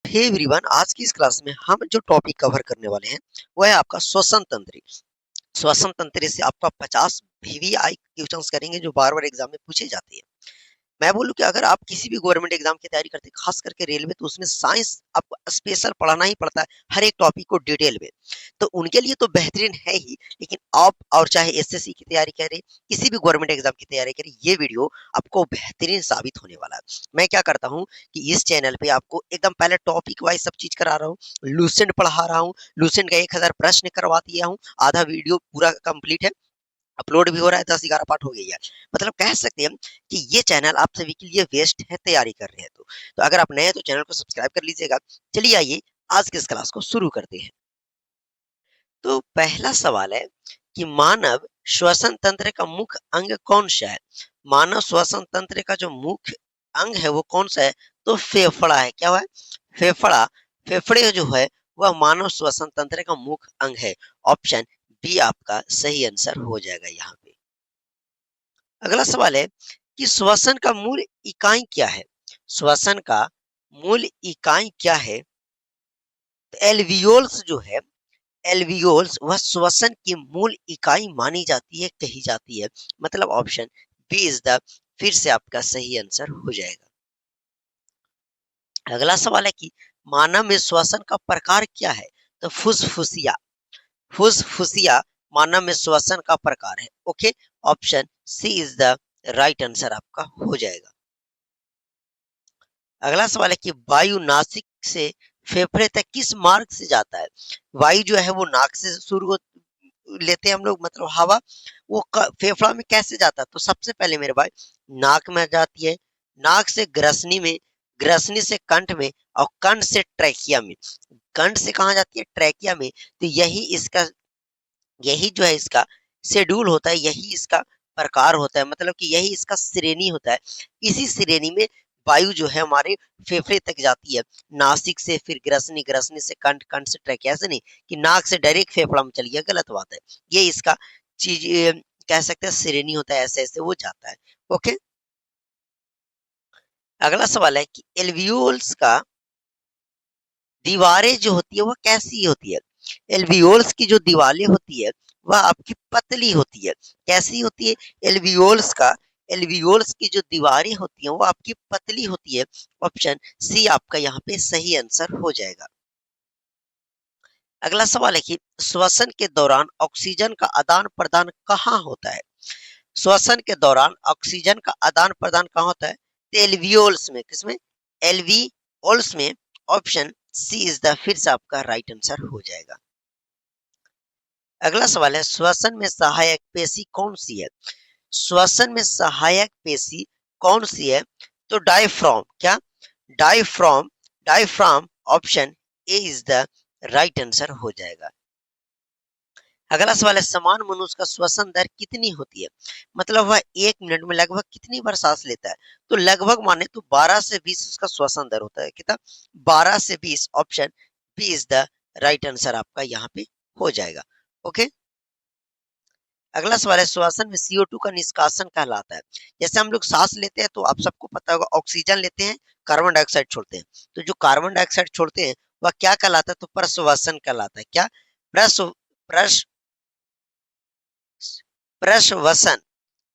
Hey everyone, आज की इस क्लास में हम जो टॉपिक कवर करने वाले हैं वो है आपका श्वसन तंत्र। श्वसन तंत्र से आपका 50 वीवीआई क्वेश्चंस करेंगे जो बार बार एग्जाम में पूछे जाते हैं। मैं बोलूँ कि अगर आप किसी भी गवर्नमेंट एग्जाम की तैयारी करते हैं, खास करके रेलवे, तो उसमें साइंस आपको स्पेशल पढ़ाना ही पड़ता है, हर एक टॉपिक को डिटेल में। तो उनके लिए तो बेहतरीन है ही, लेकिन आप और चाहे एसएससी की तैयारी करें, किसी भी गवर्नमेंट एग्जाम की तैयारी करें, ये वीडियो आपको बेहतरीन साबित होने वाला है। मैं क्या करता हूँ कि इस चैनल पे आपको एकदम पहले टॉपिक वाइज सब चीज करा रहा हूँ, लूसेंट पढ़ा रहा हूँ, लूसेंट का 1000 प्रश्न करवा दिया हूँ, आधा वीडियो पूरा कंप्लीट है, अपलोड भी हो रहा है, 10-11 पार्ट हो गई है। मतलब कह सकते हैं कि ये चैनल आप सभी के लिए बेस्ट है तैयारी कर रहे हैं तो अगर आप नए हैं तो चैनल को सब्सक्राइब कर लीजिएगा। चलिए आइए आज की इस क्लास को शुरू करते हैं। तो पहला सवाल है कि मानव श्वसन तंत्र का मुख्य अंग कौन सा है? मानव श्वसन तंत्र का जो मुख्य अंग है वो कौन सा है? तो फेफड़ा है। क्या हुआ है? फेफड़ा। फेफड़े जो है वह मानव श्वसन तंत्र का मुख्य अंग है। ऑप्शन बी आपका सही आंसर हो जाएगा यहाँ पे। अगला सवाल है कि श्वसन का मूल इकाई क्या है? श्वसन का मूल इकाई क्या है? तो एल्वियोल्स जो है, एल्वियोल्स वह श्वसन की मूल इकाई मानी जाती है, कही जाती है। मतलब ऑप्शन बी इज द फिर से आपका सही आंसर हो जाएगा। अगला सवाल है कि मानव में श्वसन का प्रकार क्या है? तो फुसफुसिया। फुसफुसिया मानव में श्वसन का प्रकार है। Okay, option C is the right answer आपका हो जाएगा। अगला सवाल है कि वायु नासिक से फेफड़े तक किस मार्ग से जाता है? वायु जो है वो नाक से शुरू लेते हैं हम लोग, मतलब हवा, वो फेफड़ा में कैसे जाता है? तो सबसे पहले मेरे भाई नाक में जाती है, नाक से ग्रसनी में, ग्रसनी से कंठ में, और कंठ से ट्रैकिया में। कंठ से कहाँ जाती है? ट्रैकिया में। तो यही जो है इसका शेड्यूल होता है, यही इसका प्रकार होता है, मतलब कि यही इसका श्रेणी होता है। इसी श्रेणी में वायु जो है हमारे फेफड़े तक जाती है, नासिक से, फिर ग्रसनी, ग्रसनी से कंठ, कंठ से ट्रैकिया। ऐसे नहीं कि नाक से डायरेक्ट फेफड़ा में चली गया, गलत बात है। ये इसका चीज कह सकते हैं श्रेणी होता है, ऐसे ऐसे वो जाता है। ओके, अगला सवाल है कि एल्वियोल्स का दीवारें जो होती है वह कैसी होती है? एल्वियोल्स की जो दीवारें होती है वह आपकी पतली होती है। कैसी होती है? एल्वियोल्स का, एल्वियोल्स की जो दीवारें होती हैं वो आपकी पतली होती है। ऑप्शन सी आपका यहाँ पे सही आंसर हो जाएगा। अगला सवाल है कि श्वसन के दौरान ऑक्सीजन का आदान प्रदान कहाँ होता है? श्वसन के दौरान ऑक्सीजन का आदान प्रदान कहाँ होता है? तो एल्वियोल्स में। किसमें? एल्वियोल्स में। ऑप्शन सी इज द फिर से आपका राइट आंसर हो जाएगा। अगला सवाल है श्वसन में सहायक पेशी कौन सी है? श्वसन में सहायक पेशी कौन सी है? तो डायफ्राम। क्या? Diaphragm. Diaphragm, option A is the right answer हो जाएगा। अगला सवाल है समान मनुष्य का श्वसन दर कितनी होती है? मतलब वह 1 मिनट में लगभग कितनी बार सांस लेता है? तो लगभग माने तो 12 से 20 उसका श्वसन दर होता है। कितना? 12 से 20। Option B is the right answer आपका यहाँ पे हो जाएगा। ओके, अगला सवाल है श्वसन में CO2 का निष्कासन कहलाता है। जैसे हम लोग सांस लेते हैं तो आप सबको पता होगा, ऑक्सीजन लेते हैं, कार्बन डाइऑक्साइड छोड़ते हैं। तो जो कार्बन डाइऑक्साइड छोड़ते हैं वह क्या कहलाता है? तो प्रश्वसन कहलाता है। क्या? प्रश्व प्रश्व प्रश्वसन।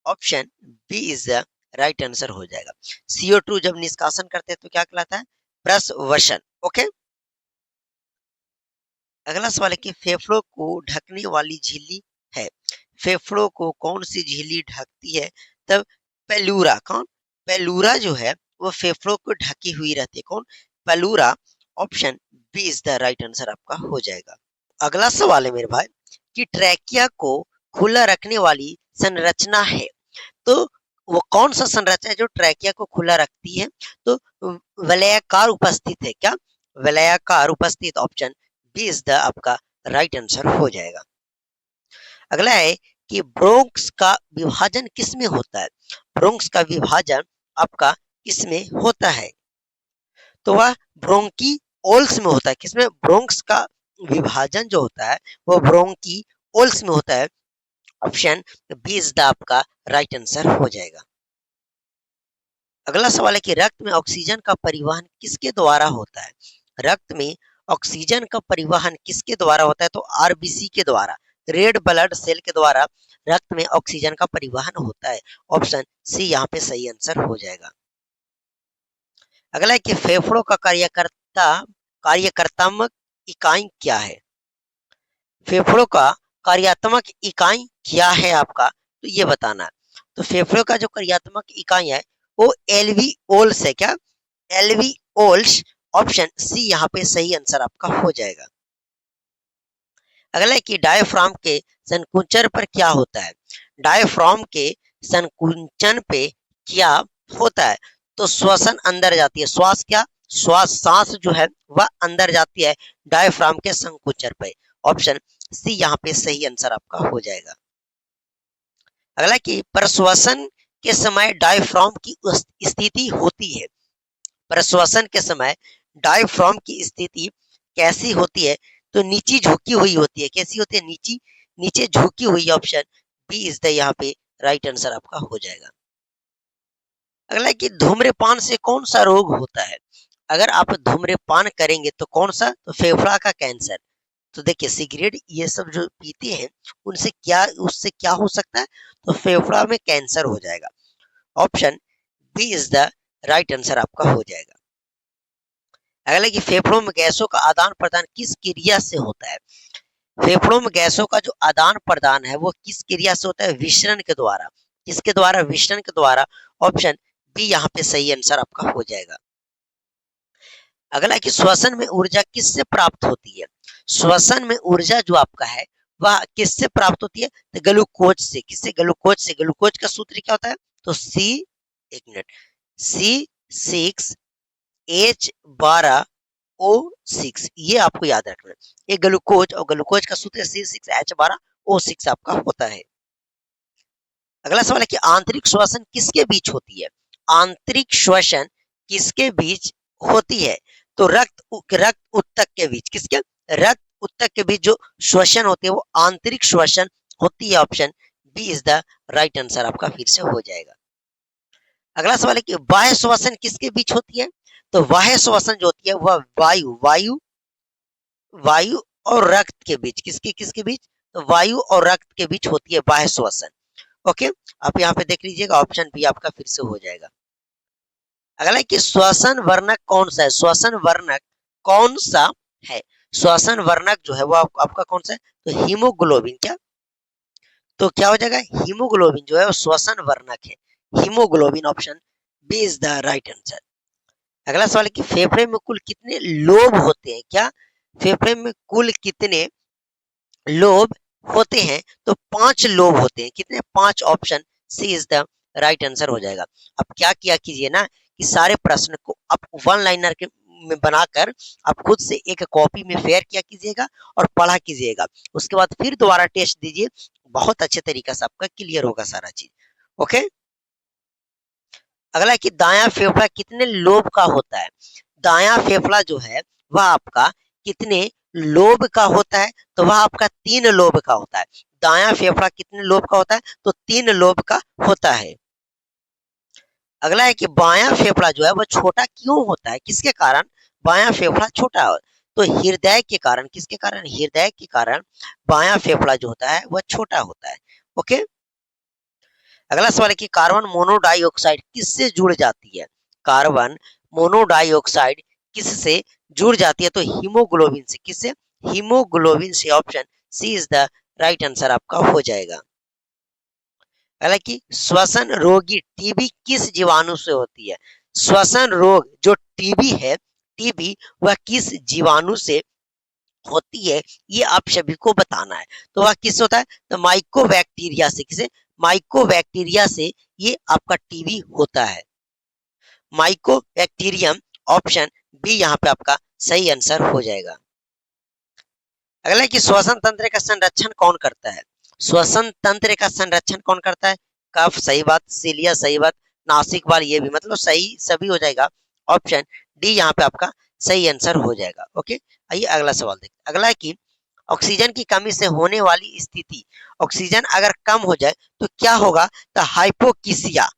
Option B is the right answer हो जाएगा। CO2 जब निष्कासन करते हैं तो क्या कहलाता है? प्रश्वसन। ओके, अगला सवाल है कि फेफड़ों को ढकने वाली झिल्ली है। फेफड़ों को कौन सी झिल्ली ढकती है? तब पेलूरा। कौन? पेलूरा जो है वो फेफड़ों को ढकी हुई रहती है। कौन? Pleura. Option B is the right answer आपका हो जाएगा। अगला सवाल है मेरे भाई कि ट्रैकिया को खुला रखने वाली संरचना है, तो वो कौन सा संरचना है जो ट्रैकिया को खुला रखती है? तो वलयाकार उपस्थित है। क्या? वलयाकार उपस्थित। ऑप्शन बी इज द आपका राइट आंसर हो जाएगा। अगला है कि ब्रोंक्स का विभाजन किसमें होता है? ब्रोंक्स का विभाजन आपका किसमें होता है? तो वह ब्रोंकी ओल्स में होता है। किसमें? ब्रोंक्स का विभाजन जो होता है वो ब्रोंकी ओल्स में होता है। ऑप्शन बी इज द आपका राइट आंसर हो जाएगा। अगला सवाल है कि रक्त में ऑक्सीजन का परिवहन किसके द्वारा होता है? रक्त में ऑक्सीजन का परिवहन किसके द्वारा होता है? तो आरबीसी के द्वारा, रेड ब्लड सेल के द्वारा रक्त में ऑक्सीजन का परिवहन होता है। ऑप्शन सी यहाँ पे सही आंसर हो जाएगा। अगला है कि फेफड़ों का कार्यात्मक इकाई क्या है? फेफड़ों का कार्यात्मक इकाई क्या है आपका? तो ये बताना है। तो फेफड़ों का जो कार्यात्मक इकाई है वो एल्वियोल्स है। क्या? एल्वियोल्स। ऑप्शन सी यहाँ पे सही आंसर आपका हो जाएगा। अगला है कि डायफ्राम के संकुचन पर क्या होता है? डायफ्राम के संकुचन पे क्या होता है? तो श्वसन अंदर जाती है। श्वास क्या? श्वास सांस जो है वह अंदर जाती है डायफ्राम के संकुचन पे। ऑप्शन सी यहाँ पे सही आंसर आपका हो जाएगा। अगला कि प्रश्वसन के समय डायफ्राम की स्थिति होती है। प्रश्वसन के समय डायफ्राम की स्थिति कैसी होती है? तो नीचे झुकी हुई होती है। कैसी होती है? नीचे झुकी हुई। ऑप्शन बी इज द यहाँ पे राइट आंसर आपका हो जाएगा। अगला कि धूम्रपान से कौन सा रोग होता है? अगर आप धूम्रपान करेंगे तो कौन सा? तो फेफड़ा का कैंसर। तो देखिए सिगरेट ये सब जो पीते हैं उससे क्या हो सकता है? तो फेफड़ा में कैंसर हो जाएगा। Option B is the right answer आपका हो जाएगा। अगला कि फेफड़ों में गैसों का आदान प्रदान किस क्रिया से होता है? फेफड़ों में गैसों का जो आदान प्रदान है वो किस क्रिया से होता है? विसरण के द्वारा। किसके द्वारा? विसरण के द्वारा। ऑप्शन बी यहाँ पे सही आंसर आपका हो जाएगा। अगला कि श्वसन में ऊर्जा किससे प्राप्त होती है? श्वसन में ऊर्जा जो आपका है वह किससे प्राप्त होती है? तो ग्लूकोज से। किससे? ग्लूकोज से। ग्लूकोज का सूत्र क्या होता है? तो सी, एक मिनट, C6H12O6, ये आपको याद रखना है। ये ग्लूकोज और ग्लूकोज का सूत्र C6H12O6 आपका होता है। अगला सवाल है कि आंतरिक श्वसन किसके बीच होती है? आंतरिक श्वसन किसके बीच होती है? तो रक्त ऊतक के बीच। किसके? रक्त ऊतक के बीच जो श्वसन होती है वो आंतरिक श्वसन होती है। Option B is the right answer आपका फिर से हो जाएगा। अगला सवाल है कि बाह्य श्वसन किसके बीच होती है? तो बाह्य श्वसन जो होती है वह वायु और रक्त के बीच। किसके बीच? तो वायु और रक्त के बीच होती है बाह्य श्वसन। ओके, आप यहाँ पे देख लीजिएगा, ऑप्शन बी आपका फिर से हो जाएगा। अगला है कि श्वसन वर्णक कौन सा है? श्वसन वर्णक कौन सा है? श्वसन वर्णक जो है वो आपका कौन सा है? तो हीमोग्लोबिन। क्या? तो क्या हो जाएगा? हीमोग्लोबिन जो है वो श्वसन वर्णक है। Haemoglobin. Option B is the right answer. अगला सवाल है कि फेफड़े में कुल कितने लोब होते हैं? क्या? फेफड़े में कुल कितने लोब होते हैं? तो 5 लोब होते हैं। कितने? 5। Option C is the right answer हो जाएगा। अब क्या किया कीजिए ना कि सारे प्रश्न को आप वन लाइनर के में बनाकर आप खुद से एक कॉपी में फेयर किया कीजिएगा और पढ़ा कीजिएगा। उसके बाद फिर दोबारा टेस्ट दीजिए। बहुत अच्छे तरीके से आपका क्लियर होगा सारा चीज। ओके, अगला है कि दायां फेफड़ा कितने लोब का होता है? दायां फेफड़ा जो है वह आपका कितने लोब का होता है? तो वह आपका 3 लोब का होता है। दायां फेफड़ा कितने लोब का होता है? तो 3 लोब का होता है। अगला है कि बायां फेफड़ा जो है वह छोटा क्यों होता है? किसके कारण बायां फेफड़ा छोटा हो? तो हृदय के कारण। किसके कारण? हृदय के कारण बायां फेफड़ा जो होता है वह छोटा होता है। ओके, अगला सवाल है कि कार्बन मोनोडाइऑक्साइड किससे जुड़ जाती है? कार्बन मोनोडाइऑक्साइड किससे जुड़ जाती है? तो हीमोग्लोबिन से। किससे? हीमोग्लोबिन से। Option C is the right answer आपका हो जाएगा। अगला कि श्वसन रोगी टीबी किस जीवाणु से होती है? श्वसन रोग जो टीबी है, टीबी वह किस जीवाणु से होती है ये आप सभी को बताना है। तो वह किस होता है? तो माइकोबैक्टीरिया से। किसे? माइकोबैक्टीरिया से ये आपका टीबी होता है। माइकोबैक्टीरियम। ऑप्शन बी यहाँ पे आपका सही आंसर हो जाएगा। अगला है कि श्वसन तंत्र का संरक्षण कौन करता है? श्वसन तंत्र का संरक्षण कौन करता है? कफ सही बात, सीलिया सही बात, नासिक बाल ये भी, मतलब सही सभी हो जाएगा। ऑप्शन डी यहाँ पे आपका सही आंसर हो जाएगा। ओके, आइए अगला सवाल देखते हैं। अगला है कि ऑक्सीजन की कमी से होने वाली स्थिति, ऑक्सीजन अगर कम हो जाए तो क्या होगा? तो हाइपोक्सिया।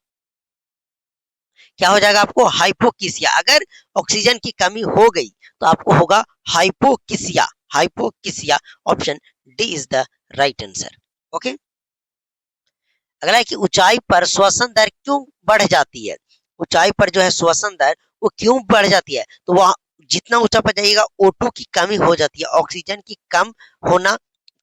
क्या हो जाएगा आपको? हाइपोक्सिया। अगर ऑक्सीजन की कमी हो गई तो आपको होगा hypoxia. Hypoxia option D is the right answer. Okay, अगला है कि ऊंचाई पर श्वसन दर क्यों बढ़ जाती है? ऊंचाई पर जो है श्वसन दर वो क्यों बढ़ जाती है? तो वह जितना ऊंचा पर जाइएगा O2 की कमी हो जाती है, ऑक्सीजन की कम होना,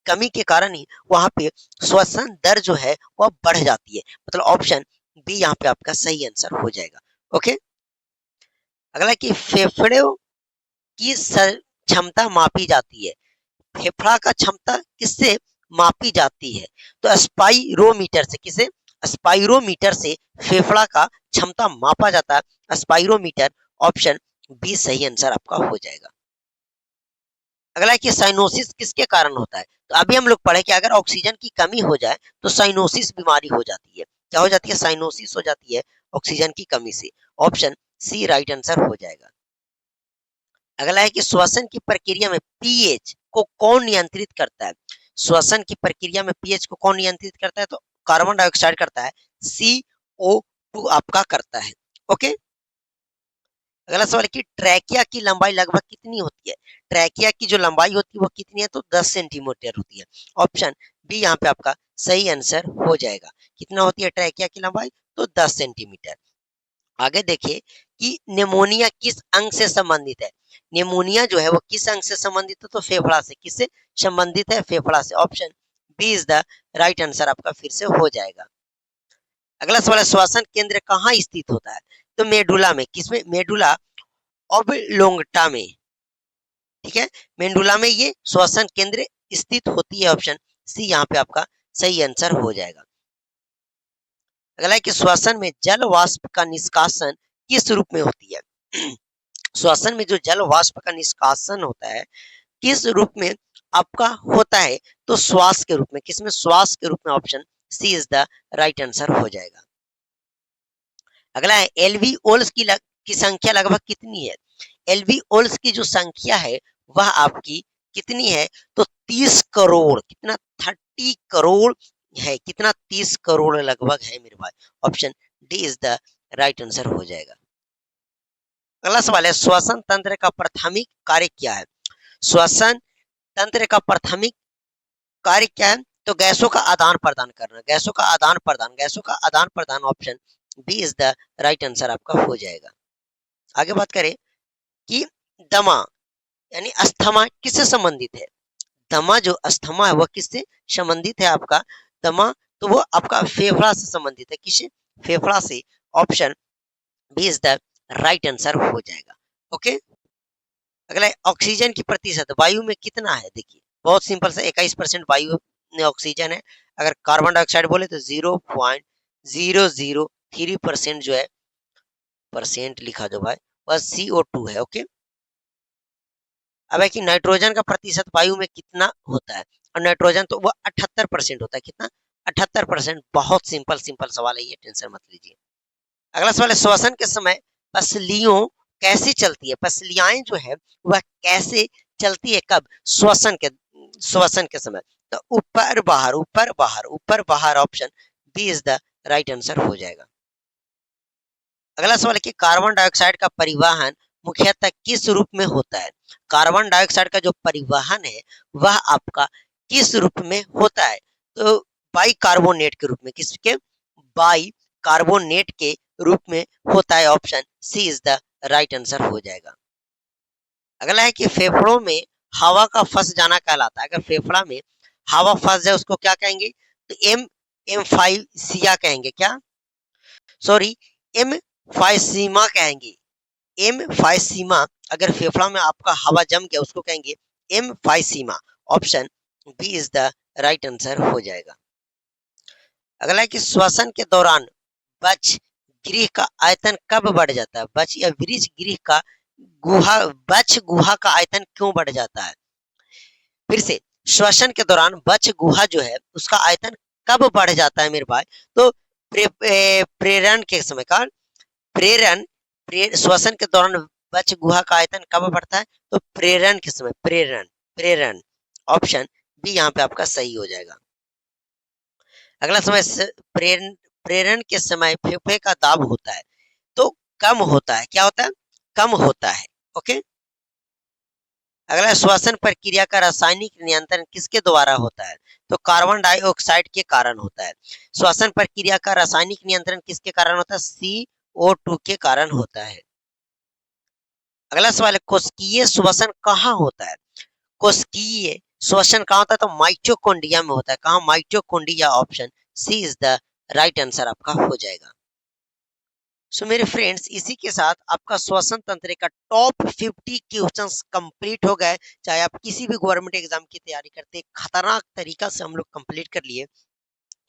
कमी के कारण ही वहां पे श्वसन दर जो है वह बढ़ जाती है। मतलब ऑप्शन बी यहाँ पे आपका सही आंसर हो जाएगा। ओके, अगला कि फेफड़ों की क्षमता मापी जाती है। फेफड़ा का क्षमता किससे मापी जाती है? तो स्पाइरोमीटर से। किसे? स्पाइरोमीटर से फेफड़ा का क्षमता मापा जाता है। स्पाइरोमीटर ऑप्शन बी सही आंसर आपका हो जाएगा। अगला है कि साइनोसिस किसके कारण होता है? तो अभी हम लोग पढ़े कि अगर ऑक्सीजन की कमी हो जाए तो साइनोसिस बीमारी हो जाती है। क्या हो जाती है? साइनोसिस हो जाती है ऑक्सीजन की कमी से। ऑप्शन सी राइट आंसर हो जाएगा। अगला है कि श्वसन की प्रक्रिया में पीएच को कौन नियंत्रित करता है? श्वसन की प्रक्रिया में पीएच को कौन नियंत्रित करता है? तो कार्बन डाइऑक्साइड करता है, CO2 आपका करता है। ओके, अगला सवाल है कि ट्रैकिया की लंबाई लगभग कितनी होती है? ट्रैकिया की जो लंबाई होती है वो कितनी है? तो 10 सेंटीमीटर होती है। ऑप्शन बी यहाँ पे आपका सही आंसर हो जाएगा। कितना होती है ट्रैकिया की लंबाई? तो 10 सेंटीमीटर। आगे देखिए कि निमोनिया किस अंग से संबंधित है? निमोनिया जो है वो किस अंग से संबंधित है? तो फेफड़ा से। किससे संबंधित है? फेफड़ा से। Option B is the right answer आपका फिर से हो जाएगा। अगला सवाल है श्वसन केंद्र कहाँ स्थित होता है? तो मेडुला में। किसमें? मेडुला ऑब्लोंगटा में। ठीक है, मेडुला में ये श्वसन केंद्र स्थित होती है। ऑप्शन सी यहाँ पे आपका सही आंसर हो जाएगा। अगला है कि श्वसन में जल वाष्प का निष्कासन किस रूप में होती है? श्वसन में जो जल वाष्प का निष्कासन होता है किस रूप में आपका होता है? तो श्वास के रूप में। किसमें? श्वास के रूप में। Option C is the right answer हो जाएगा। अगला है एल्वियोल्स की संख्या लगभग कितनी है? एल्वियोल्स की जो संख्या है वह आपकी कितनी है? तो 30 करोड़। कितना? 30 करोड़ है। कितना? 30 करोड़ लगभग है मेरे भाई। Option D is the right answer हो जाएगा। अगला सवाल है श्वसन तंत्र का प्राथमिक कार्य क्या है? श्वसन तंत्र का प्राथमिक कार्य क्या है? तो गैसों का आदान प्रदान करना। गैसों का आदान प्रदान। गैसों का आदान प्रदान। Option B is the right answer आपका हो जाएगा। आगे बात करें कि दमा यानी अस्थमा किससे संबंधित है? दमा जो अस्थमा है वह किससे संबंधित है आपका? दमा तो वो आपका फेफड़ा से संबंधित है। किससे? फेफड़ा से। Option B is the right answer हो जाएगा। ओके, अगला ऑक्सीजन की प्रतिशत वायु में कितना है? देखिए बहुत सिंपल सा 21% वायु में ऑक्सीजन है। अगर कार्बन डाइऑक्साइड बोले तो 0.003% जो है परसेंट लिखा जो भाई वह CO2 है। ओके, अब है कि नाइट्रोजन का प्रतिशत वायु में कितना होता है? और नाइट्रोजन तो वह 78% होता है। कितना? 78%। बहुत सिंपल सिंपल सवाल है ये, टेंशन मत लीजिए। अगला सवाल है श्वसन के समय पसलियों कैसे चलती है? पसलियाएं जो है वह कैसे चलती है? कब? श्वसन के समय। तो ऊपर बाहर, ऊपर बाहर, ऊपर बाहर। Option B is the right answer हो जाएगा। अगला सवाल है कि कार्बन डाइऑक्साइड का परिवहन मुख्यतः किस रूप में होता है? कार्बन डाइऑक्साइड का जो परिवहन है वह आपका किस रूप में होता है? तो बाई कार्बोनेट के रूप में। किसके? बाई कार्बोनेट के रूप में होता है। Option C is the right answer हो जाएगा। अगला है कि फेफड़ों में हवा का फंस जाना कहलाता है। अगर फेफड़ा में हवा फंस जाए उसको क्या कहेंगे? तो एम्फाइसिया कहेंगे। क्या? सॉरी, एम्फाइसीमा कहेंगे। एम्फाइसीमा। अगर फेफड़ा में आपका हवा जम गया उसको कहेंगे emphysema. Option B is the right answer हो जाएगा। अगला है कि श्वसन के दौरान बच गृह का आयतन कब बढ़ जाता है? बच या वृष गृह का गुहा, बच गुहा का आयतन क्यों बढ़ जाता है? फिर से, श्वसन के दौरान बच गुहा जो है उसका आयतन कब बढ़ जाता है मेरे भाई? तो प्रेरण के समय का प्रेरण श्वसन के दौरान बच गुहा का आयतन कब बढ़ता है? तो प्रेरण के समय। प्रेरण, प्रेरण। ऑप्शन बी यहाँ पे आपका सही हो जाएगा। अगला समय प्रेरण प्रेरण के समय फेफड़े का दाब होता है तो कम होता है। क्या होता है? कम होता है। ओके, अगला है, श्वसन प्रक्रिया का रासायनिक नियंत्रण किसके द्वारा होता है? तो कार्बन डाइऑक्साइड के कारण होता है। श्वसन प्रक्रिया का रासायनिक नियंत्रण किसके कारण होता है? CO2 के कारण होता है। अगला सवाल है, कोशिकीय श्वसन कहाँ होता है? कोशिकीय श्वसन कहाँ होता है? तो माइटोकॉन्ड्रिया में होता है। कहाँ? Mitochondria. Option C is the right answer आपका हो जाएगा। सो मेरे फ्रेंड्स, इसी के साथ आपका श्वसन तंत्र का टॉप 50 क्वेश्चंस कंप्लीट हो गए। चाहे आप किसी भी गवर्नमेंट एग्जाम की तैयारी करते, खतरनाक तरीका से हम लोग कंप्लीट कर लिए।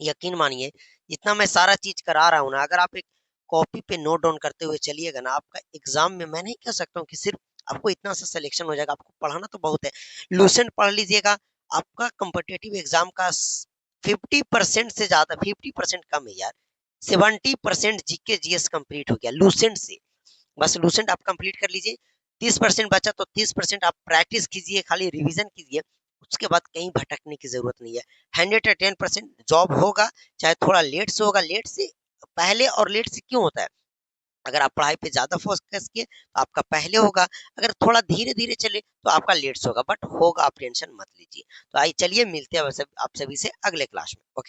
यकीन मानिए, जितना मैं सारा चीज करा रहा हूँ ना, अगर आप एक कॉपी पे नोट डाउन करते हुए चलिएगा ना, आपका एग्जाम में, मैं नहीं कह सकता हूँ कि सिर्फ आपको इतना सा सिलेक्शन हो जाएगा। आपको पढ़ाना तो बहुत है। लूसेंट पढ़ लीजिएगा, आपका कम्पिटेटिव एग्जाम का 50% से ज्यादा, 50% कम है यार, 70% जीके जीएस कंप्लीट हो गया लूसेंट से। बस लूसेंट आप कंप्लीट कर लीजिए। 30% बचा तो 30% आप प्रैक्टिस कीजिए, खाली रिवीजन कीजिए। उसके बाद कहीं भटकने की जरूरत नहीं है। 110% जॉब होगा, चाहे थोड़ा लेट से होगा। लेट से पहले और लेट से क्यों होता है? अगर आप पढ़ाई पे ज्यादा फोकस किए तो आपका पहले होगा, अगर थोड़ा धीरे धीरे चले तो आपका लेट से होगा, बट होगा, आप टेंशन मत लीजिए। तो आइए चलिए मिलते हैं आप सभी से अगले क्लास में। ओके।